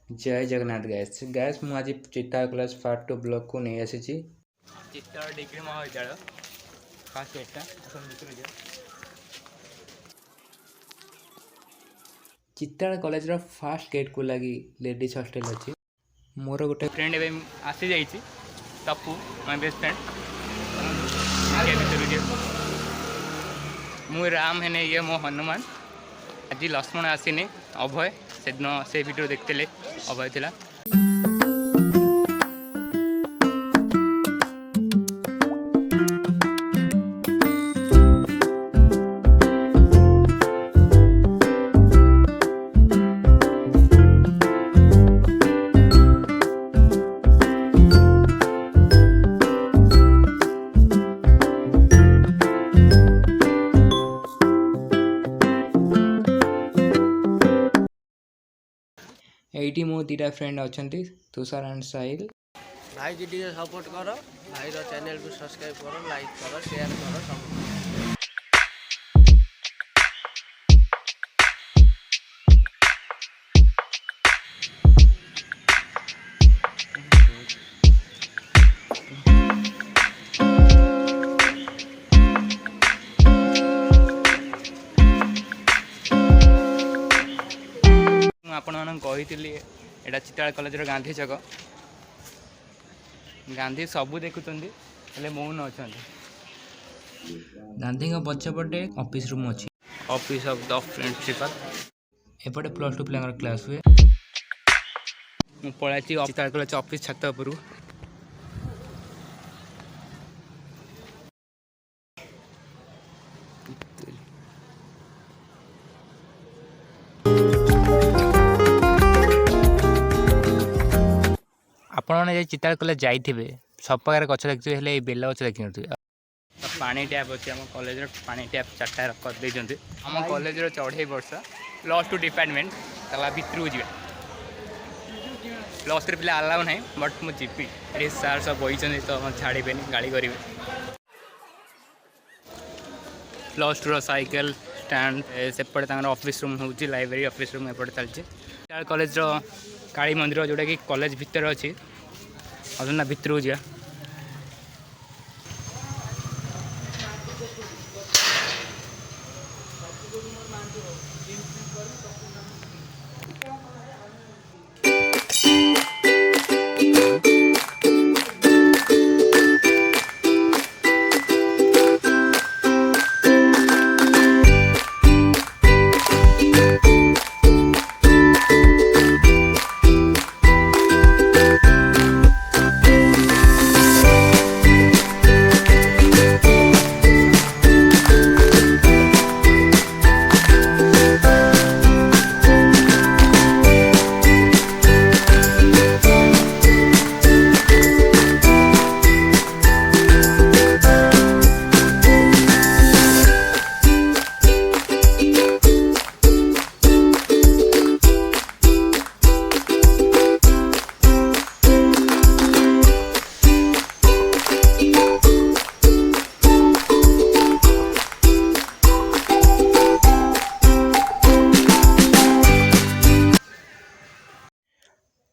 जय Jagannath gas gas मुझे चित्ता क्लास पार्ट 2 ब्लॉक को नहीं आसी चित्ता डिग्री महाविद्यालय फास्ट गेटा चित्ता कॉलेज रो फास्ट गेट को लगी लेडीज हॉस्टल अच्छी मोर गोटे फ्रेंड एवं आसी जाइए तपू माय बेस्ट फ्रेंड मु राम है ये मो हनुमान आज लक्ष्मण आसीनी अभय से दिन से वीडियो देखते अभय थिला एटी मो दीटा फ्रेंड अच्छा तुषार एंड साहिल भाई जी सपोर्ट करो भाई रो चैनल को सब्सक्राइब करो लाइक करो शेयर करो सब आपण मन कही एटा चित्ताल कॉलेज गांधी छक गांधी सबू देखुं मौन अच्छा गांधी पछपटे ऑफिस रूम अच्छी ऑफिस ऑफ द प्रिंसिपल एपटे +2 पिला क्लास हुए पलाई चित्ताल कॉलेज ऑफिस छत उपर आपण मैंने चित्ताल कॉलेज जाइए सब प्रकार गच देखिए बेल गच देखी नी पानी टैप अच्छे आम कॉलेज पानी टैप 4टा कर आम कॉलेज 24 वर्ष +2 डिपार्टमेंट तला भितर जा +3 पिला आलाउ ना बट मुझे जी सार सब बही तो छाड़े गाड़ी करेंगे +2 साइकेल स्टैंड सेपटे ऑफिस रूम हो लाइब्रेरी ऑफिस रूम एपटे चलती कॉलेज काली मंदिर जोटा कि कॉलेज भितर अच्छी अजना भितर जा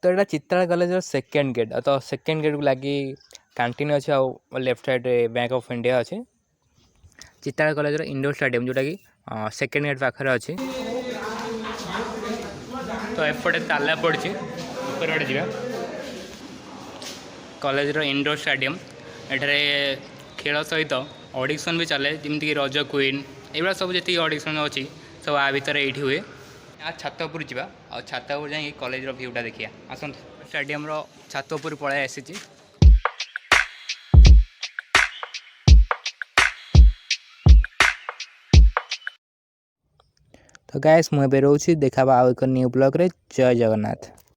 तो यहाँ चित्ताल कॉलेज सेकेंड गेट तो सेकेंड गेट को लगी कैंटीन अच्छे आ left side bank of India अच्छे चित्ताल कॉलेज इंडोर स्टेडियम जोटा कि सेकेंड गेट पाखे अच्छे तो एपटे ताला पड़ी ऊपर जा कॉलेज इंडोर स्टेडियम एठारे खेल सहित ऑडिशन भी चले जमीक रज क्वीन ये सब जी ऑडिशन अच्छी सब आ भितर ये हुए छात उपर जा छात उपर जा कॉलेज भ्यूटा देखिए आसत स्टेडियम छात उपर पलि आसी तो गाइस मुझे रोचे देखा आउ एक न्यू ब्लॉग रे जय जगन्नाथ।